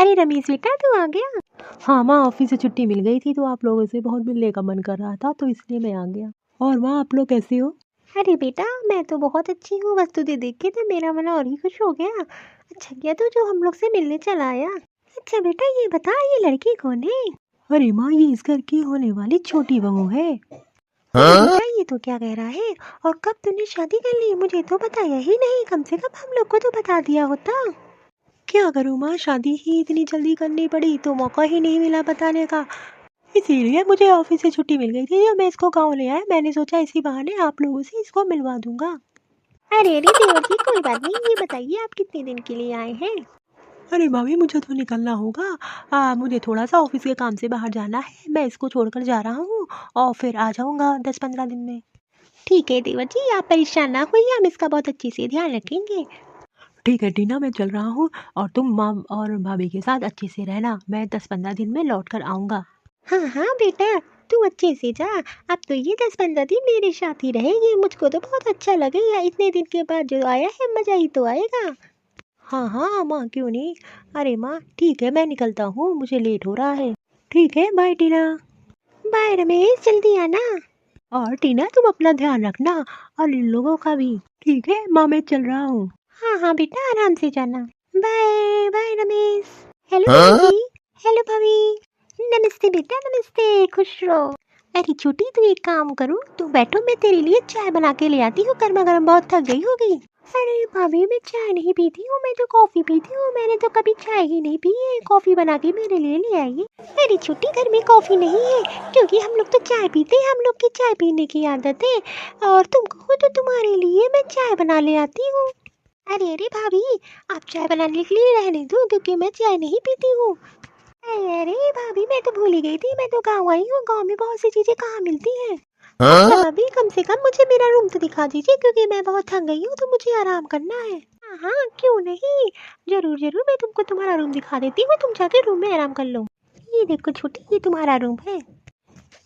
अरे रमेश बेटा तू आ गया। हाँ माँ, ऑफिस से छुट्टी मिल गई थी तो आप लोगों से बहुत मिलने का मन कर रहा था तो इसलिए मैं आ गया। और माँ, आप लोग कैसे हो? अरे बेटा मैं तो बहुत अच्छी हूँ, बस तुझे देख के तो मेरा मन और ही खुश हो गया। अच्छा किया तू जो हम लोग से मिलने चला आया। अच्छा बेटा ये बता, ये लड़की कौन है? अरे माँ, ये इस घर की होने वाली छोटी बहू है। बेटा ये तो क्या कह रहा है, और कब तूने शादी कर ली? मुझे तो बताया ही नहीं, कम से कम हम लोग को तो बता दिया होता। क्या करूँ माँ, शादी ही इतनी जल्दी करनी पड़ी तो मौका ही नहीं मिला बताने का, इसीलिए मुझे ऑफिस से छुट्टी मिल गई थी। मैं इसको गाँव ले आया, मैंने सोचा इसी बहाने आप लोगों से इसको मिलवा दूंगा। अरे अरे देवर जी कोई बात नहीं, ये बताइए आप कितने दिन के लिए आए हैं? अरे भाभी मुझे तो निकलना होगा, मुझे थोड़ा सा ऑफिस के काम से बाहर जाना है, मैं इसको छोड़कर जा रहा हूँ और फिर आ जाऊँगा 10-15 दिन में। ठीक है देवर जी, आप परेशान ना होइए, हम इसका बहुत अच्छे से ध्यान रखेंगे। ठीक है टीना, मैं चल रहा हूँ और तुम माँ और भाभी के साथ अच्छे से रहना, मैं 10-15 दिन में लौट कर आऊँगा। हाँ हाँ बेटा तू अच्छे से जा, अब तो ये 10-15 दिन मेरे साथ ही रहेगी, मुझको तो बहुत अच्छा लगेगा, इतने दिन के बाद जो आया है मज़ा ही तो आएगा। हाँ हाँ माँ क्यों नहीं। अरे माँ ठीक है, मैं निकलता हूँ, मुझे लेट हो रहा है। ठीक है, बाय टीना। बाय रमेश, जल्दी आना। और टीना तुम अपना ध्यान रखना और इन लोगों का भी। ठीक है माँ, मैं चल रहा हूँ। हाँ हाँ बेटा आराम से जाना। Bye bye Ramesh. हेलो जी। हेलो भाभी। नमस्ते बेटा नमस्ते, खुश रहो। अरे छोटी तू एक काम करो, तू बैठो, मैं तेरे लिए चाय बना के ले आती हूँ, गर्मा गर्म, बहुत थक गई होगी। अरे भाभी मैं चाय नहीं पीती हूँ, मैं तो कॉफ़ी पीती हूँ, मैंने तो कभी चाय ही नहीं पी है, कॉफ़ी बना के मेरे लिए ले आइए। अरे छोटी घर में कॉफ़ी नहीं है, क्योंकि हम लोग तो चाय पीते हैं, हम लोग की चाय पीने की आदत है, और तुम कहो तो तुम्हारे लिए मैं चाय बना ले आती हूँ। अरे अरे भाभी आप चाय बनाने के लिए रहने दो, क्योंकि मैं चाय नहीं पीती हूँ। अरे अरे भाभी मैं तो भूल ही गई थी, मैं तो गाँव आई हूँ, गाँव में बहुत सी चीज़ें कहाँ मिलती हैं। अच्छा भाभी कम से कम मुझे मेरा रूम तो दिखा दीजिए, क्योंकि मैं बहुत थक गई हूँ तो मुझे आराम करना है। हाँ हाँ क्यों नहीं, जरूर जरूर मैं तुमको तुम्हारा रूम दिखा देती हूँ, तुम जाके रूम में आराम कर लो। ये देखो छोटी, ये तुम्हारा रूम है।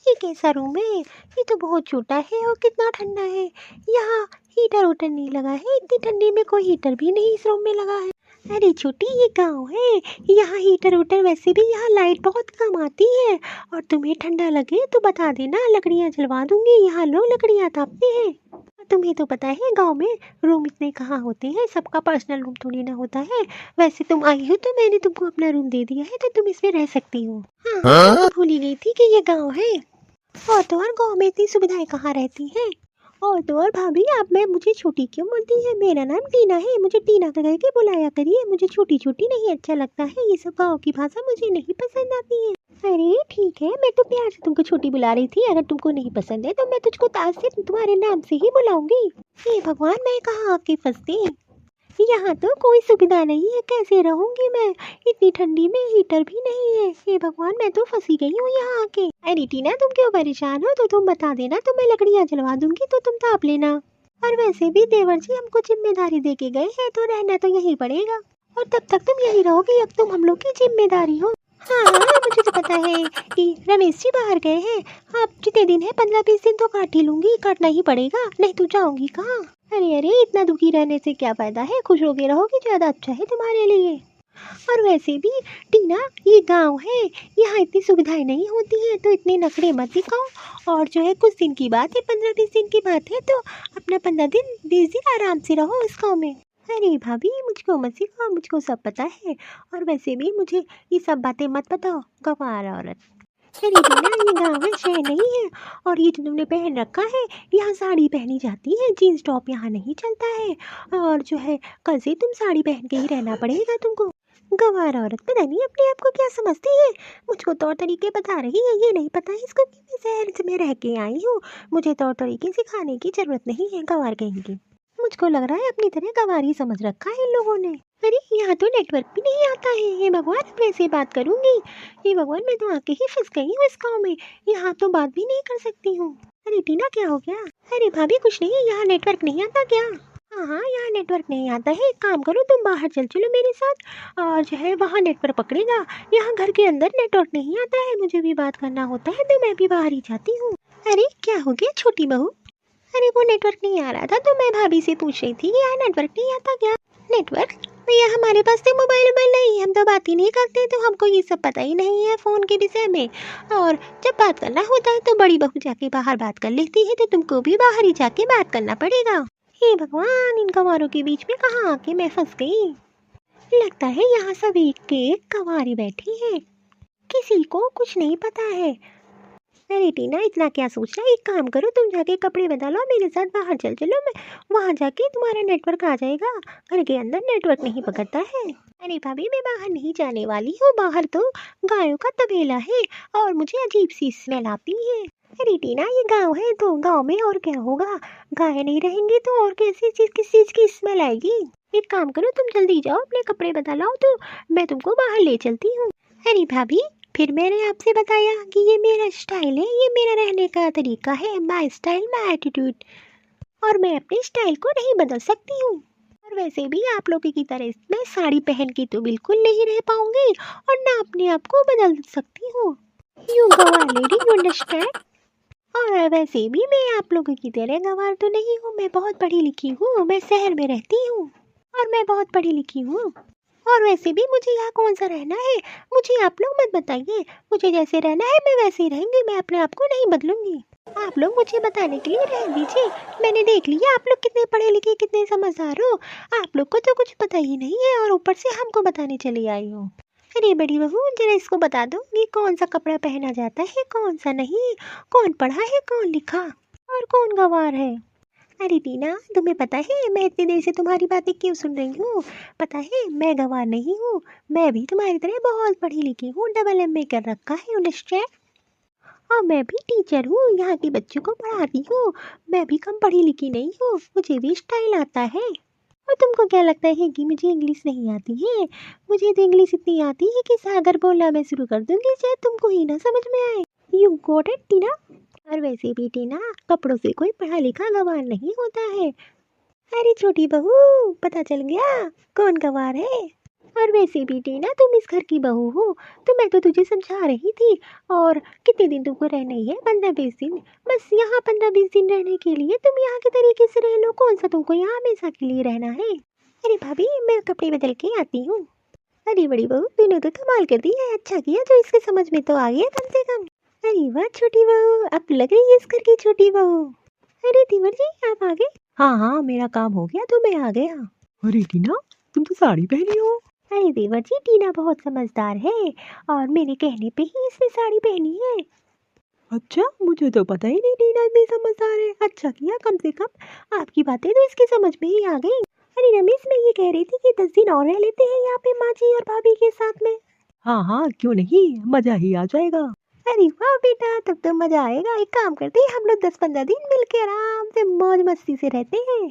ये कैसा रूम है, ये तो बहुत छोटा है और कितना ठंडा है, यहाँ हीटर उटर नहीं लगा है, इतनी ठंडी में कोई हीटर भी नहीं इस रूम में लगा है। अरे छोटी ये गांव है, यहाँ हीटर उटर, वैसे भी यहाँ लाइट बहुत कम आती है, और तुम्हें ठंडा लगे तो बता देना, लकड़ियाँ जलवा दूंगी, यहाँ लोग लकड़ियाँ तापते हैं। तुम्हें तो पता है गांव में रूम इतने कहाँ होते हैं, सबका पर्सनल रूम थोड़ी ना होता है। वैसे तुम आई हो तो मैंने तुमको अपना रूम दे दिया है, तो तुम इसमें रह सकती हो। हाँ हाँ मैं भूल ही गई थी कि ये गाँव है। और तो और गाँव में इतनी सुविधाएं कहाँ रहती हैं। और तो और भाभी आप मैं मुझे छोटी क्यों बोलती है, मेरा नाम टीना है, मुझे टीना का करके बुलाया करिए, मुझे छोटी छोटी नहीं अच्छा लगता है, ये सब गाँव की भाषा मुझे नहीं पसंद आती है। अरे ठीक है, मैं तो प्यार से तुमको छोटी बुला रही थी, अगर तुमको नहीं पसंद है तो मैं तुझको ताज से तुम्हारे नाम से ही बुलाऊंगी। हे भगवान मैं कहाँ आके फंसती, यहाँ तो कोई सुविधा नहीं है, कैसे रहूंगी मैं, इतनी ठंडी में हीटर भी नहीं है, हे भगवान मैं तो फंसी गई हूँ यहाँ आके। अरे टीना तुम क्यों परेशान हो, तो तुम बता देना तो मैं लकड़ियाँ जलवा दूंगी, तो तुम ताप लेना। और वैसे भी देवर जी हमको जिम्मेदारी दे के गए हैं, तो रहना तो यही पड़ेगा, और तब तक तुम यही रहोगी, अब तुम हम लोग की जिम्मेदारी हो। हाँ हाँ मुझे तो पता है कि रमेश जी बाहर गए हैं, आप जितने दिन है 15-20 दिन तो काट ही लूंगी, काटना ही पड़ेगा, नहीं तो जाऊंगी कहाँ। अरे अरे इतना दुखी रहने से क्या फायदा है, खुश होके रहोगी ज्यादा अच्छा है तुम्हारे लिए। और वैसे भी टीना ये गांव है, यहाँ इतनी सुविधाएं नहीं होती हैं, तो इतने नखरे मत दिखाओ, और जो है कुछ दिन की बात है, 15-20 दिन की बात है, तो अपना 15 दिन 20 दिन आराम से रहो इस गाँव में। अरे भाभी मुझको मत सिखाओ, मुझको सब पता है, और वैसे भी मुझे ये सब बातें मत बताओ, गंवार औरत। अरे टीना ये गाँव है, शहर नहीं है, और ये जो तुमने पहन रखा है, यहाँ साड़ी पहनी जाती है, जीन्स टॉप यहाँ नहीं चलता है, और जो है कल से तुम साड़ी पहन के ही रहना पड़ेगा तुमको। गंवार औरत पता नहीं अपने आप को क्या समझती है, मुझको तौर तरीके बता रही है, ये नहीं पता है इसको कि मैं शहर में रह के आई हूँ, मुझे तौर तरीके सिखाने की जरूरत नहीं है, गंवार कहेंगी। मुझको लग रहा है अपनी तरह गंवार ही समझ रखा है इन लोगों ने। अरे यहाँ तो नेटवर्क भी नहीं आता है, हे भगवान कैसे बात करूंगी, हे भगवान मैं तो आके ही फंस गई हूँ इस गाँव में, यहाँ तो बात भी नहीं कर सकती हूँ। अरे टीना क्या हो गया? अरे भाभी कुछ नहीं, यहाँ नेटवर्क नहीं आता क्या? हाँ हाँ यहाँ नेटवर्क नहीं आता है, एक काम करो तुम बाहर चल चलो मेरे साथ, और जो है वहाँ नेटवर्क पकड़ेगा, यहाँ घर के अंदर नेटवर्क नहीं आता है, मुझे भी बात करना होता है तो मैं भी बाहर ही जाती हूँ। अरे क्या हो गया छोटी बहू? अरे वो नेटवर्क नहीं आ रहा था तो मैं भाभी से पूछ रही थी कि यहाँ नेटवर्क नहीं आता क्या? नेटवर्क भैया हमारे पास तो मोबाइल नहीं है, हम तो बात ही नहीं करते, तो हमको ये सब पता ही नहीं है फ़ोन के विषय में। और जब बात करना होता है तो बड़ी बहू जाके बाहर बात कर लेती है, तो तुमको भी बाहर ही जाके बात करना पड़ेगा। हे भगवान, इन गंवारों के बीच में कहाँ आके मैं फंस गई। लगता है यहाँ सब एक एक गंवारी बैठी है, किसी को कुछ नहीं पता है। अरे टीना, इतना क्या सोच रहा है, एक काम करो, तुम जाके कपड़े बदल लो, मेरे साथ बाहर चल चलो, मैं वहाँ जाके तुम्हारा नेटवर्क आ जाएगा। घर के अंदर नेटवर्क नहीं पकड़ता है। अरे भाभी, मैं बाहर नहीं जाने वाली हूँ, बाहर तो गायों का तबेला है और मुझे अजीब सी स्मेल आती है। अरे टीना, ये गाँव है तो गाँव में और क्या होगा, गाय नहीं रहेंगी तो और कैसी चीज, किस चीज की स्मेल आएगी। एक काम करो, तुम जल्दी जाओ, अपने कपड़े बदल लाओ तो मैं तुमको बाहर ले चलती हूँ। अरे भाभी, फिर मैंने आपसे बताया कि ये मेरा स्टाइल है, ये मेरा रहने का तरीका है, माय स्टाइल माय एटीट्यूड, और मैं अपने स्टाइल को नहीं बदल सकती हूँ। और वैसे भी आप लोगों की तरह मैं साड़ी पहन के तो बिल्कुल नहीं रह पाऊंगी और ना अपने आप को बदल सकती हूँ। यू गवार लेडी, यू अंडरस्टैंड। और वैसे भी मैं आप लोगों की तरह गवार तो नहीं हूँ, मैं बहुत पढ़ी लिखी हूँ, मैं शहर में रहती हूँ और मैं बहुत पढ़ी लिखी हूँ। और वैसे भी मुझे यहाँ कौन सा रहना है, मुझे आप लोग मत बताइए, मुझे जैसे रहना है मैं वैसे ही रहूंगी, मैं अपने आप को नहीं बदलूंगी। आप लोग मुझे बताने के लिए रह दीजिए, मैंने देख लिया आप लोग कितने पढ़े लिखे, कितने समझदार हो, आप लोग को तो कुछ पता ही नहीं है और ऊपर से हमको बताने चली आई हो। अरे बड़ी बहू, जरा इसको बता दो कि कौन सा कपड़ा पहना जाता है, कौन सा नहीं, कौन पढ़ा है, कौन लिखा और कौन गंवार है। अरे टीना, तुम्हें पता है मैं इतनी देर से तुम्हारी बातें क्यों सुन रही हूँ? पता है मैं गंवार नहीं हूँ, मैं भी तुम्हारी तरह बहुत पढ़ी लिखी हूँ, डबल एमए कर रखा है, अंडरस्टैंड। और मैं भी टीचर हूँ, यहाँ के बच्चों को पढ़ाती हूँ, मैं भी कम पढ़ी लिखी नहीं हूँ, मुझे भी स्टाइल आता है। और तुमको क्या लगता है कि मुझे इंग्लिश नहीं आती है? मुझे तो इंग्लिश इतनी आती है कि सागर बोलना मैं शुरू कर दूंगी, शायद तुमको ही ना समझ में आए। यू गॉट इट टीना। और वैसे भी टीना, कपड़ों से कोई पढ़ा लिखा गंवार नहीं होता है। अरे छोटी बहू, पता चल गया कौन गंवार है। और वैसे भी टीना, तुम इस घर की बहू हो, तो मैं तो तुझे समझा रही थी। और कितने दिन तुमको रहना ही है? 15-20 दिन, बस यहाँ 15-20 दिन रहने के लिए तुम यहाँ के तरीके से रह लो, कौन सा तुमको यहाँ हमेशा के लिए रहना है। अरे भाभी, मैं कपड़े बदल के आती हूँ। अरे बड़ी बहू, तूने तो कमाल कर दी है, अच्छा किया जो इसके समझ में तो आ गया कम से कम। अरे वाह छोटी बहू, अब तो लग रही है इस घर की छोटी बहू। अरे तिवर जी, आप आ गए? हाँ हाँ, मेरा काम हो गया तो मैं आ गया। अरे टीना, तुम तो साड़ी पहनी हो। अरे देवर जी, टीना बहुत समझदार है और मेरे कहने पे ही इसने साड़ी पहनी है। अच्छा, मुझे तो पता ही नहीं टीना इतनी समझदार है। अच्छा किया, कम से कम आपकी बातें तो इसकी समझ में ही आ गई। अरे रमेश, मैं ये कह रही थी कि 10 दिन और रह लेते हैं यहाँ पे माँ जी और भाभी के साथ में। हाँ हाँ, क्यों नहीं, मजा ही आ जाएगा। अरे वाह बेटा, तब तो मजा आएगा। एक काम करते हैं, हम लोग 10-15 दिन मिलके आराम से मौज मस्ती से रहते हैं।